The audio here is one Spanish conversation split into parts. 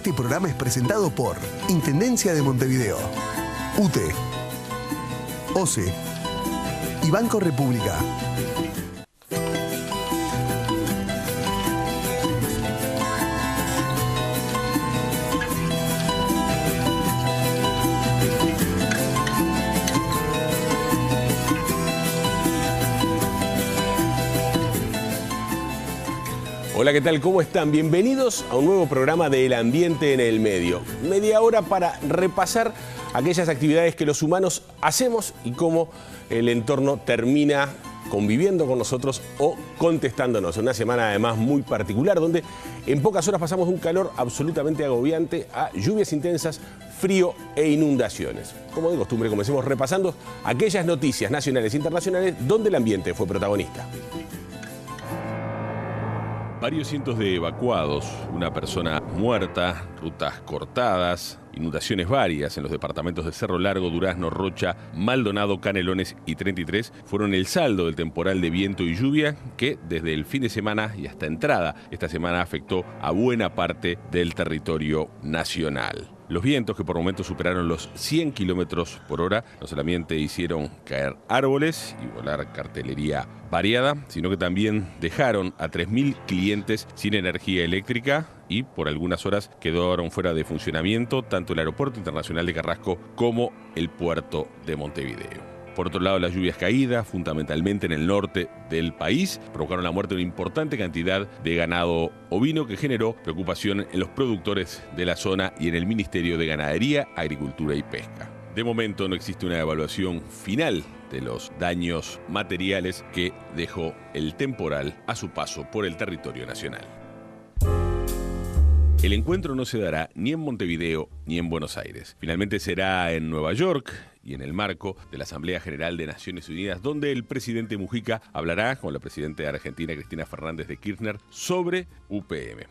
Este programa es presentado por Intendencia de Montevideo, UTE, OCE y Banco República. Hola, ¿qué tal? ¿Cómo están? Bienvenidos a un nuevo programa de El Ambiente en el Medio. Media hora para repasar aquellas actividades que los humanos hacemos y cómo el entorno termina conviviendo con nosotros o contestándonos. Una semana además muy particular donde en pocas horas pasamos de un calor absolutamente agobiante a lluvias intensas, frío e inundaciones. Como de costumbre, comencemos repasando aquellas noticias nacionales e internacionales donde el ambiente fue protagonista. Varios cientos de evacuados, una persona muerta, rutas cortadas, inundaciones varias en los departamentos de Cerro Largo, Durazno, Rocha, Maldonado, Canelones y 33 fueron el saldo del temporal de viento y lluvia que desde el fin de semana y hasta entrada esta semana afectó a buena parte del territorio nacional. Los vientos, que por momentos superaron los 100 kilómetros por hora, no solamente hicieron caer árboles y volar cartelería variada, sino que también dejaron a 3.000 clientes sin energía eléctrica y por algunas horas quedaron fuera de funcionamiento tanto el Aeropuerto Internacional de Carrasco como el Puerto de Montevideo. Por otro lado, las lluvias caídas, fundamentalmente en el norte del país, provocaron la muerte de una importante cantidad de ganado ovino que generó preocupación en los productores de la zona y en el Ministerio de Ganadería, Agricultura y Pesca. De momento no existe una evaluación final de los daños materiales que dejó el temporal a su paso por el territorio nacional. El encuentro no se dará ni en Montevideo ni en Buenos Aires. Finalmente será en Nueva York y en el marco de la Asamblea General de Naciones Unidas, donde el presidente Mujica hablará con la presidenta de Argentina, Cristina Fernández de Kirchner, sobre UPM.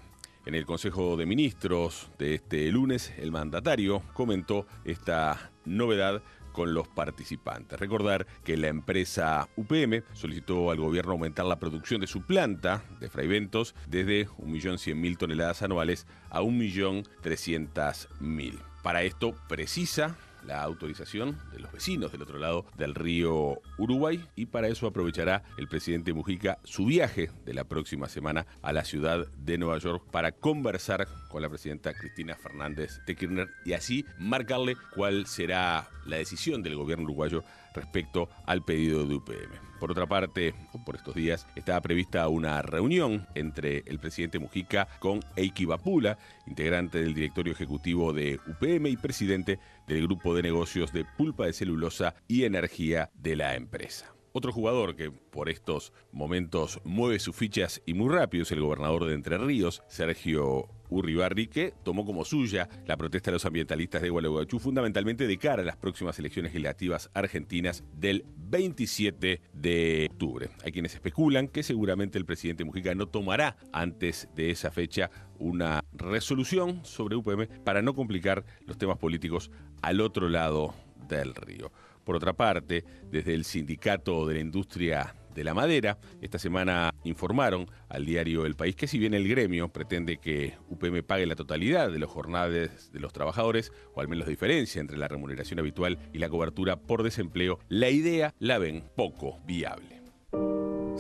En el Consejo de Ministros de este lunes, el mandatario comentó esta novedad con los participantes. Recordar que la empresa UPM solicitó al gobierno aumentar la producción de su planta de Fraiventos desde 1.100.000 toneladas anuales a 1.300.000. Para esto precisa la autorización de los vecinos del otro lado del río Uruguay y para eso aprovechará el presidente Mujica su viaje de la próxima semana a la ciudad de Nueva York para conversar con la presidenta Cristina Fernández de Kirchner y así marcarle cuál será la decisión del gobierno uruguayo respecto al pedido de UPM. Por otra parte, por estos días estaba prevista una reunión entre el presidente Mujica con Eiki Vapula, integrante del directorio ejecutivo de UPM y presidente del grupo de negocios de pulpa de celulosa y energía de la empresa. Otro jugador que por estos momentos mueve sus fichas y muy rápido es el gobernador de Entre Ríos, Sergio Urribarri, que tomó como suya la protesta de los ambientalistas de Gualeguaychú, fundamentalmente de cara a las próximas elecciones legislativas argentinas del 27 de octubre. Hay quienes especulan que seguramente el presidente Mujica no tomará antes de esa fecha una resolución sobre UPM para no complicar los temas políticos al otro lado del río. Por otra parte, desde el Sindicato de la Industria de la Madera, esta semana informaron al diario El País que si bien el gremio pretende que UPM pague la totalidad de las jornadas de los trabajadores, o al menos la diferencia entre la remuneración habitual y la cobertura por desempleo, la idea la ven poco viable.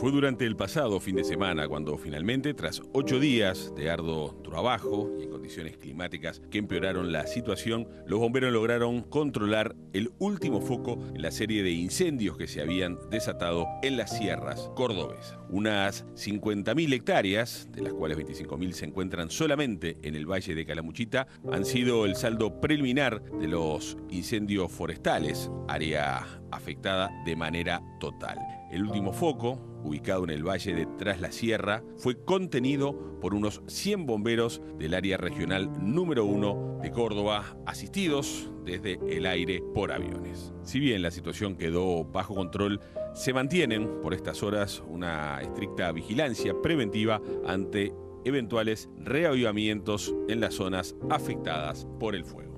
Fue durante el pasado fin de semana cuando finalmente, tras 8 días de arduo trabajo y en condiciones climáticas que empeoraron la situación, los bomberos lograron controlar el último foco en la serie de incendios que se habían desatado en las sierras cordobesas. Unas 50.000 hectáreas, de las cuales 25.000 se encuentran solamente en el Valle de Calamuchita, han sido el saldo preliminar de los incendios forestales, área afectada de manera total. El último foco, ubicado en el Valle de Tras la Sierra, fue contenido por unos 100 bomberos del área regional número 1 de Córdoba, asistidos desde el aire por aviones. Si bien la situación quedó bajo control, se mantienen por estas horas una estricta vigilancia preventiva ante eventuales reavivamientos en las zonas afectadas por el fuego.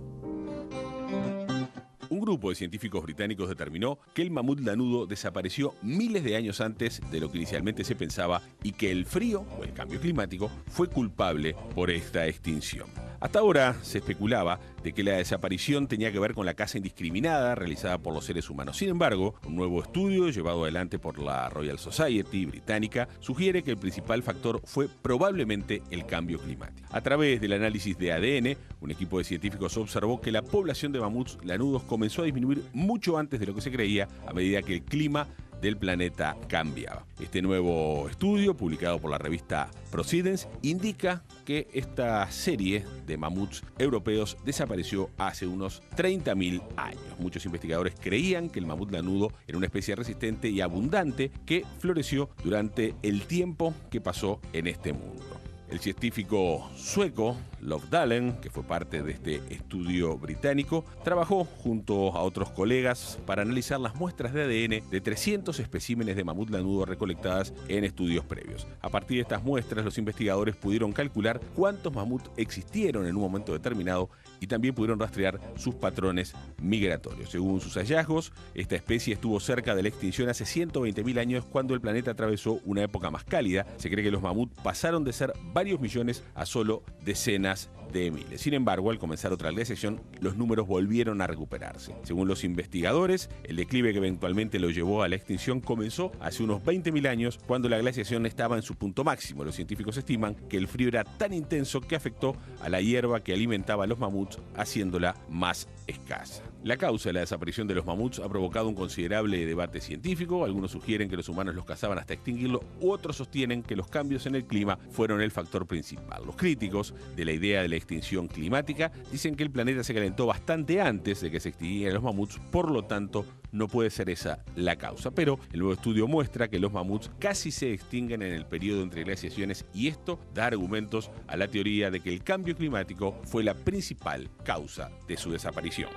Un grupo de científicos británicos determinó que el mamut lanudo desapareció miles de años antes de lo que inicialmente se pensaba y que el frío o el cambio climático fue culpable por esta extinción. Hasta ahora se especulaba de que la desaparición tenía que ver con la caza indiscriminada realizada por los seres humanos. Sin embargo, un nuevo estudio llevado adelante por la Royal Society británica sugiere que el principal factor fue probablemente el cambio climático. A través del análisis de ADN, un equipo de científicos observó que la población de mamuts lanudos comenzó a disminuir mucho antes de lo que se creía a medida que el clima del planeta cambiaba. Este nuevo estudio, publicado por la revista Proceedings, indica que esta serie de mamuts europeos desapareció hace unos 30.000 años. Muchos investigadores creían que el mamut lanudo era una especie resistente y abundante que floreció durante el tiempo que pasó en este mundo. El científico sueco Lofdalen, que fue parte de este estudio británico, trabajó junto a otros colegas para analizar las muestras de ADN de 300 especímenes de mamut lanudo recolectadas en estudios previos. A partir de estas muestras, los investigadores pudieron calcular cuántos mamuts existieron en un momento determinado y también pudieron rastrear sus patrones migratorios. Según sus hallazgos, esta especie estuvo cerca de la extinción hace 120.000 años cuando el planeta atravesó una época más cálida. Se cree que los mamuts pasaron de ser varios millones a solo decenas de miles. Sin embargo, al comenzar otra glaciación, los números volvieron a recuperarse. Según los investigadores, el declive que eventualmente lo llevó a la extinción comenzó hace unos 20.000 años, cuando la glaciación estaba en su punto máximo. Los científicos estiman que el frío era tan intenso que afectó a la hierba que alimentaba a los mamuts, haciéndola más escasa. La causa de la desaparición de los mamuts ha provocado un considerable debate científico. Algunos sugieren que los humanos los cazaban hasta extinguirlo, u otros sostienen que los cambios en el clima fueron el factor principal. Los críticos de la idea de la extinción climática dicen que el planeta se calentó bastante antes de que se extinguieran los mamuts, por lo tanto no puede ser esa la causa. Pero el nuevo estudio muestra que los mamuts casi se extinguen en el periodo entre glaciaciones y esto da argumentos a la teoría de que el cambio climático fue la principal causa de su desaparición.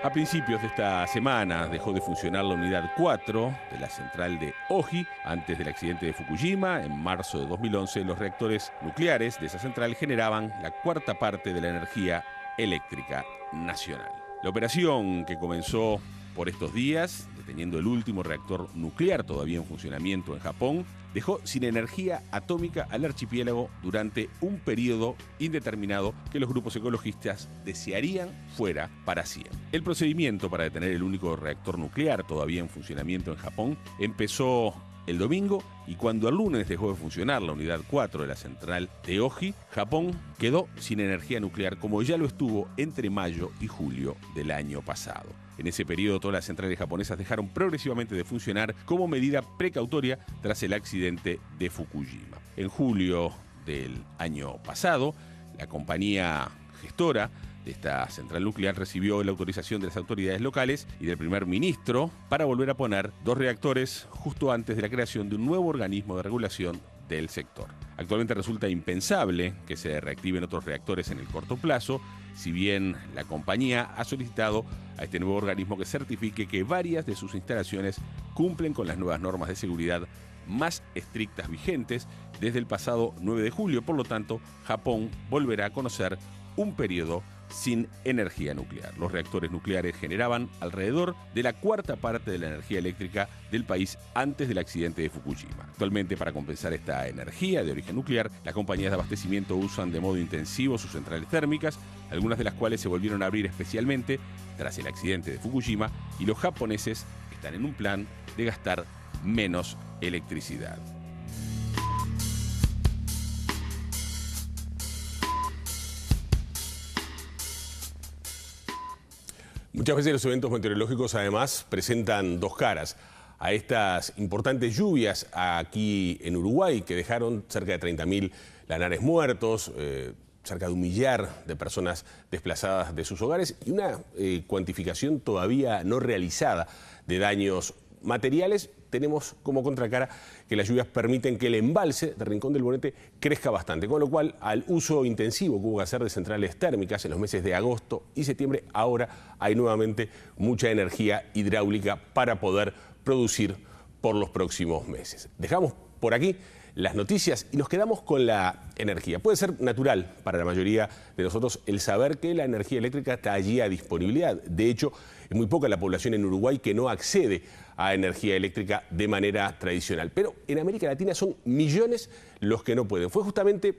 A principios de esta semana dejó de funcionar la unidad 4 de la central de Oji. Antes del accidente de Fukushima, en marzo de 2011, los reactores nucleares de esa central generaban la cuarta parte de la energía eléctrica nacional. La operación, que comenzó por estos días, deteniendo el último reactor nuclear todavía en funcionamiento en Japón, dejó sin energía atómica al archipiélago durante un periodo indeterminado que los grupos ecologistas desearían fuera para siempre. El procedimiento para detener el único reactor nuclear todavía en funcionamiento en Japón empezó el domingo, y cuando el lunes dejó de funcionar la unidad 4 de la central de Oji, Japón quedó sin energía nuclear, como ya lo estuvo entre mayo y julio del año pasado. En ese periodo, todas las centrales japonesas dejaron progresivamente de funcionar como medida precautoria tras el accidente de Fukushima. En julio del año pasado, la compañía gestora de esta central nuclear recibió la autorización de las autoridades locales y del primer ministro para volver a poner 2 reactores justo antes de la creación de un nuevo organismo de regulación del sector. Actualmente resulta impensable que se reactiven otros reactores en el corto plazo, si bien la compañía ha solicitado a este nuevo organismo que certifique que varias de sus instalaciones cumplen con las nuevas normas de seguridad más estrictas vigentes desde el pasado 9 de julio. Por lo tanto, Japón volverá a conocer un periodo sin energía nuclear. Los reactores nucleares generaban alrededor de la cuarta parte de la energía eléctrica del país antes del accidente de Fukushima. Actualmente, para compensar esta energía de origen nuclear, las compañías de abastecimiento usan de modo intensivo sus centrales térmicas, algunas de las cuales se volvieron a abrir especialmente tras el accidente de Fukushima, y los japoneses están en un plan de gastar menos electricidad. Muchas veces los eventos meteorológicos además presentan dos caras. A estas importantes lluvias aquí en Uruguay que dejaron cerca de 30.000 lanares muertos, cerca de 1 millar de personas desplazadas de sus hogares y una cuantificación todavía no realizada de daños materiales, tenemos como contracara que las lluvias permiten que el embalse de Rincón del Bonete crezca bastante, con lo cual al uso intensivo que hubo que hacer de centrales térmicas en los meses de agosto y septiembre, ahora hay nuevamente mucha energía hidráulica para poder producir por los próximos meses. Dejamos por aquí las noticias y nos quedamos con la energía. Puede ser natural para la mayoría de nosotros el saber que la energía eléctrica está allí a disponibilidad. De hecho, es muy poca la población en Uruguay que no accede a energía eléctrica de manera tradicional. Pero en América Latina son millones los que no pueden. Fue justamente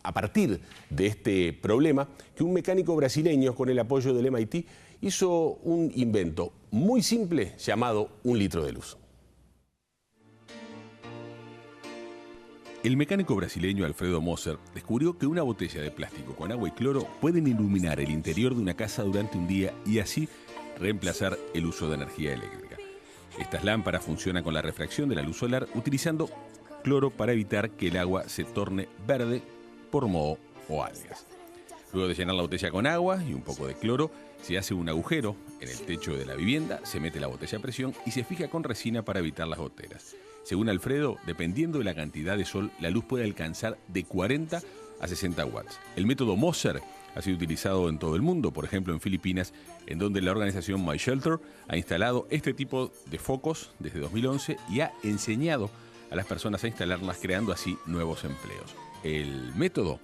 a partir de este problema que un mecánico brasileño con el apoyo del MIT hizo un invento muy simple llamado 1 litro de luz. El mecánico brasileño Alfredo Moser descubrió que una botella de plástico con agua y cloro pueden iluminar el interior de una casa durante un día y así reemplazar el uso de energía eléctrica. Estas lámparas funcionan con la refracción de la luz solar utilizando cloro para evitar que el agua se torne verde por moho o algas. Luego de llenar la botella con agua y un poco de cloro, se hace un agujero en el techo de la vivienda, se mete la botella a presión y se fija con resina para evitar las goteras. Según Alfredo, dependiendo de la cantidad de sol, la luz puede alcanzar de 40 a 60 watts. El método Moser ha sido utilizado en todo el mundo, por ejemplo en Filipinas, en donde la organización My Shelter ha instalado este tipo de focos desde 2011 y ha enseñado a las personas a instalarlas, creando así nuevos empleos. El método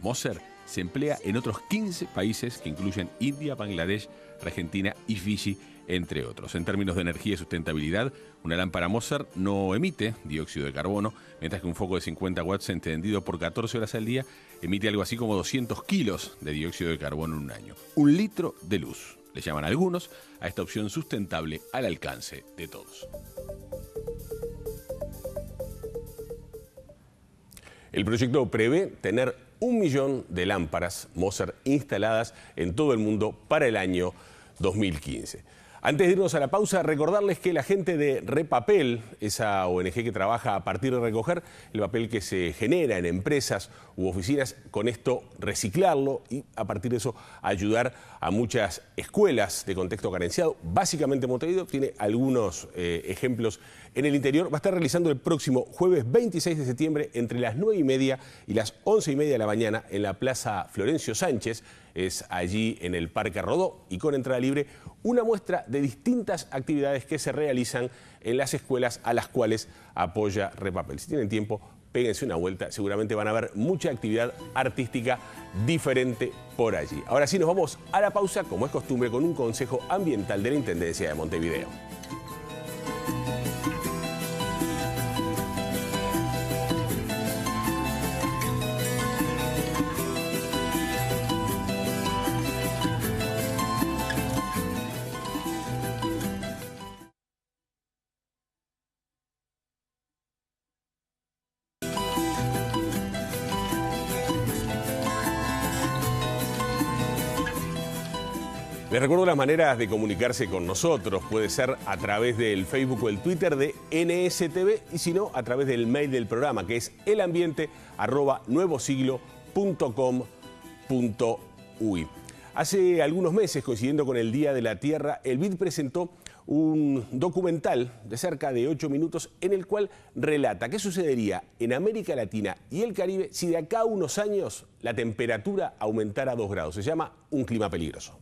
Moser se emplea en otros 15 países que incluyen India, Bangladesh, Argentina y Fiji, entre otros. En términos de energía y sustentabilidad, una lámpara Moser no emite dióxido de carbono, mientras que un foco de 50 watts encendido por 14 horas al día emite algo así como 200 kilos de dióxido de carbono en un año. 1 litro de luz, le llaman algunos a esta opción sustentable al alcance de todos. El proyecto prevé tener 1 millón de lámparas Moser instaladas en todo el mundo para el año 2015. Antes de irnos a la pausa, recordarles que la gente de Repapel, esa ONG que trabaja a partir de recoger el papel que se genera en empresas u oficinas, con esto reciclarlo y a partir de eso ayudar a muchas escuelas de contexto carenciado, básicamente Montevideo, tiene algunos ejemplos en el interior. Va a estar realizando el próximo jueves 26 de septiembre entre las 9:30 y las 11:30 de la mañana en la Plaza Florencio Sánchez, es allí en el Parque Rodó, y con entrada libre, una muestra de distintas actividades que se realizan en las escuelas a las cuales apoya Repapel. Si tienen tiempo, péguense una vuelta, seguramente van a ver mucha actividad artística diferente por allí. Ahora sí, nos vamos a la pausa, como es costumbre, con un consejo ambiental de la Intendencia de Montevideo. Les recuerdo las maneras de comunicarse con nosotros. Puede ser a través del Facebook o el Twitter de NSTV y si no, a través del mail del programa, que es elambiente@nuevosiglo.com.uy. Hace algunos meses, coincidiendo con el Día de la Tierra, el BID presentó un documental de cerca de 8 minutos en el cual relata qué sucedería en América Latina y el Caribe si de acá a unos años la temperatura aumentara 2 grados. Se llama Un clima peligroso.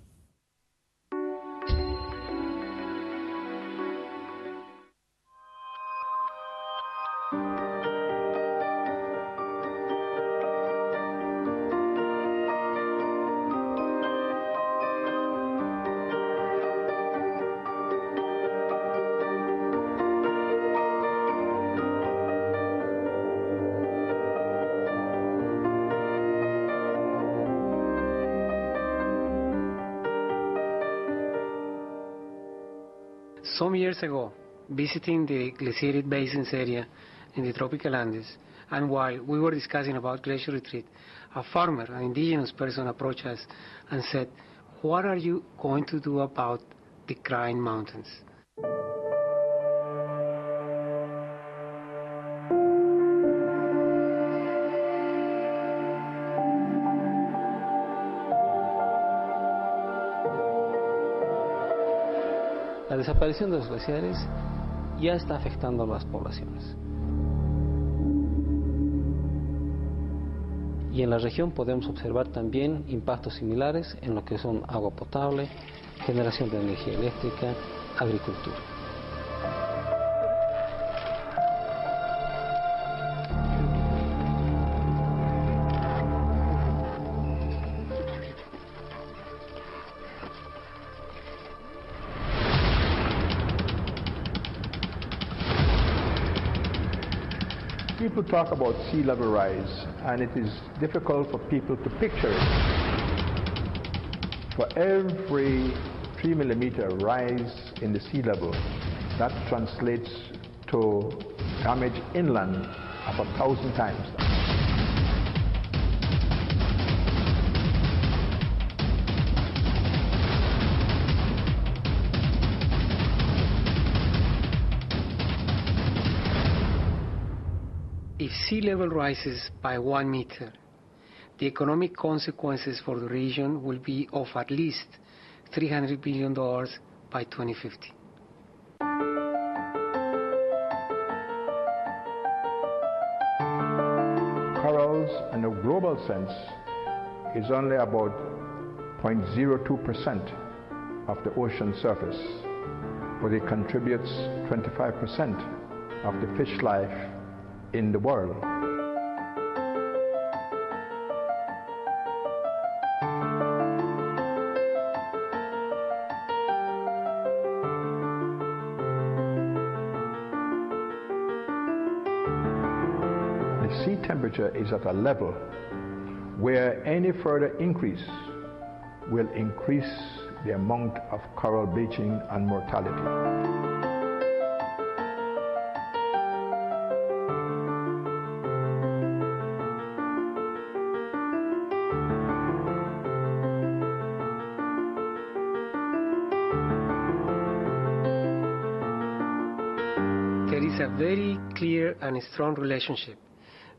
Some years ago, visiting the glaciated basins area in the tropical Andes, and while we were discussing about glacier retreat, a farmer, an indigenous person, approached us and said, "What are you going to do about the crying mountains?" La desaparición de los glaciares ya está afectando a las poblaciones. Y en la región podemos observar también impactos similares en lo que son agua potable, generación de energía eléctrica, agricultura. people talk about sea level rise, and it is difficult for people to picture it. For every 3 millimeter rise in the sea level, that translates to damage inland of 1,000 times. If sea level rises by 1 meter, the economic consequences for the region will be of at least $300 billion by 2050. Corals, in a global sense, is only about 0.02% of the ocean surface, but it contributes 25% of the fish life in the world. The sea temperature is at a level where any further increase will increase the amount of coral bleaching and mortality. There is a very clear and strong relationship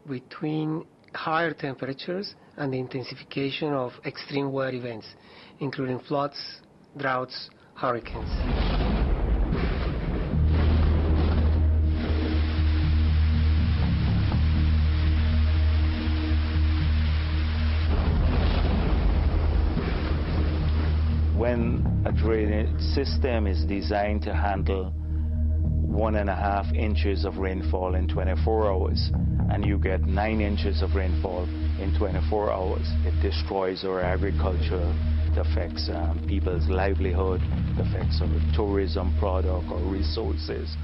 between higher temperatures and the intensification of extreme weather events, including floods, droughts, hurricanes. When a drainage system is designed to handle 1.5 inches of rainfall in 24 hours, and you get 9 inches of rainfall in 24 hours, it destroys our agriculture, it affects people's livelihood, it affects our tourism product or resources.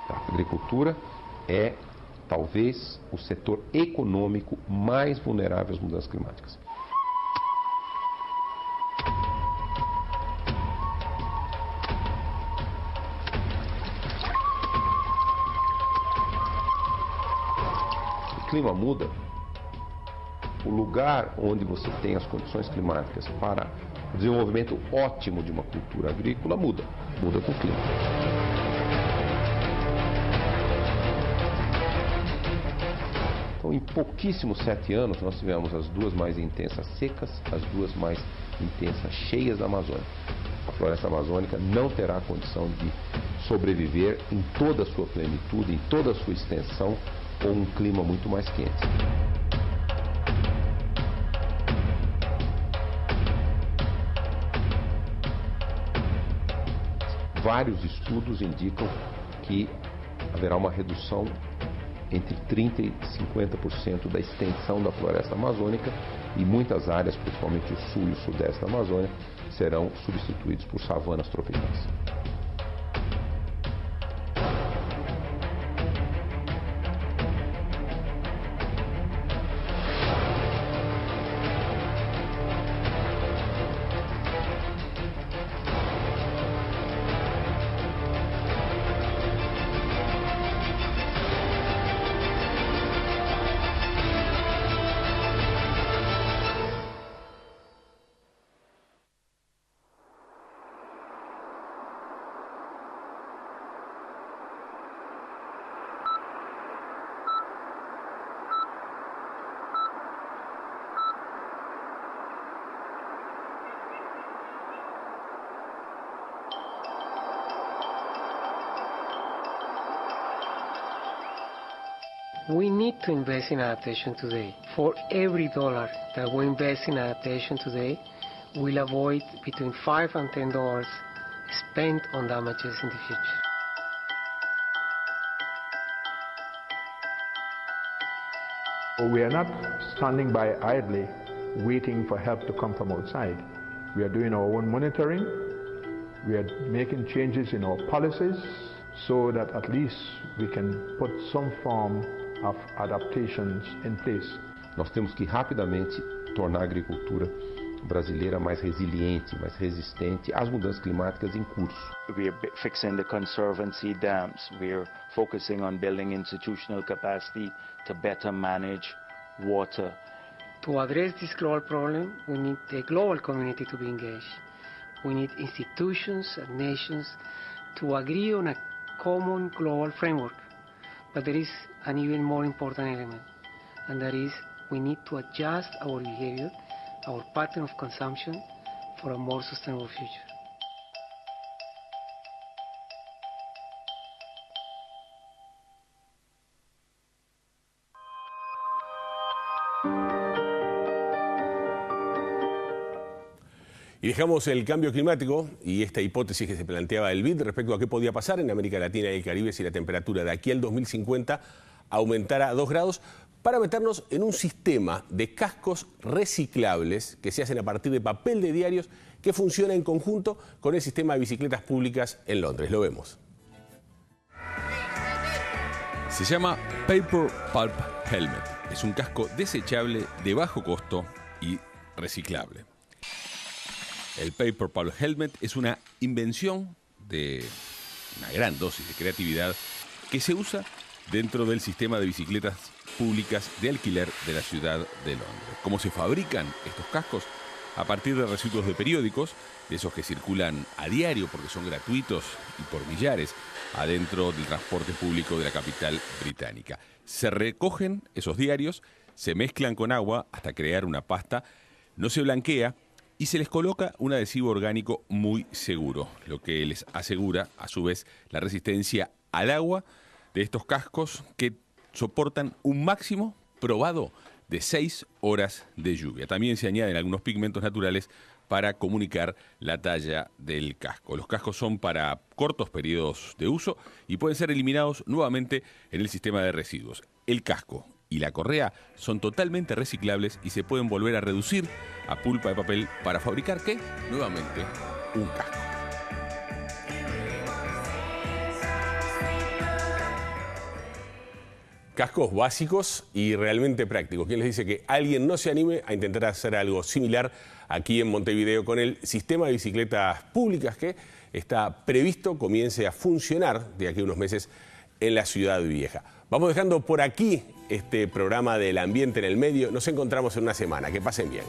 A agricultura é, talvez, o setor econômico mais vulnerável às mudanças climáticas. O clima muda, o lugar onde você tem as condições climáticas para o desenvolvimento ótimo de uma cultura agrícola muda com o clima. Então, em pouquíssimos 7 anos, nós tivemos as 2 mais intensas secas, as 2 mais intensas cheias da Amazônia. A floresta amazônica não terá condição de sobreviver em toda a sua plenitude, em toda a sua extensão, com um clima muito mais quente. Vários estudos indicam que haverá uma redução entre 30% e 50% da extensão da floresta amazônica, e muitas áreas, principalmente o sul e o sudeste da Amazônia, serão substituídos por savanas tropicais. We need to invest in adaptation today. For every dollar that we invest in adaptation today, we'll avoid between $5 and $10 spent on damages in the future. We are not standing by idly waiting for help to come from outside. We are doing our own monitoring. We are making changes in our policies so that at least we can put some form of adaptations in place. Nós temos que rapidamente tornar a agricultura brasileira mais resiliente, mais resistente às mudanças climáticas em curso. We are fixing the conservancy dams. We are focusing on building institutional capacity to better manage water. To address this global problem, we need the global community to be engaged. We need institutions and nations to agree on a common global framework. But there is an even more important element, and that is we need to adjust our behavior, our pattern of consumption for a more sustainable future. Y dejamos el cambio climático y esta hipótesis que se planteaba el BID respecto a qué podía pasar en América Latina y el Caribe si la temperatura de aquí al 2050 aumentara a 2 grados, para meternos en un sistema de cascos reciclables que se hacen a partir de papel de diarios que funciona en conjunto con el sistema de bicicletas públicas en Londres. Lo vemos. Se llama Paper Pulp Helmet. Es un casco desechable de bajo costo y reciclable. El Paper Pulp Helmet es una invención de una gran dosis de creatividad que se usa dentro del sistema de bicicletas públicas de alquiler de la ciudad de Londres. ¿Cómo se fabrican estos cascos? A partir de residuos de periódicos, de esos que circulan a diario porque son gratuitos y por millares adentro del transporte público de la capital británica. Se recogen esos diarios, se mezclan con agua hasta crear una pasta, no se blanquea y se les coloca un adhesivo orgánico muy seguro, lo que les asegura a su vez la resistencia al agua de estos cascos que soportan un máximo probado de 6 horas de lluvia. También se añaden algunos pigmentos naturales para comunicar la talla del casco. Los cascos son para cortos periodos de uso y pueden ser eliminados nuevamente en el sistema de residuos. El casco y la correa son totalmente reciclables y se pueden volver a reducir a pulpa de papel para fabricar, ¿qué? Nuevamente, un casco. Cascos básicos y realmente prácticos. ¿Quién les dice que alguien no se anime a intentar hacer algo similar aquí en Montevideo con el sistema de bicicletas públicas que está previsto comience a funcionar de aquí a unos meses en la Ciudad Vieja? Vamos dejando por aquí este programa del ambiente en el medio. Nos encontramos en una semana. Que pasen bien.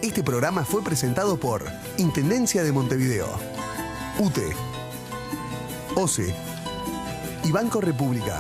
Este programa fue presentado por Intendencia de Montevideo, UTE, OCE y Banco República.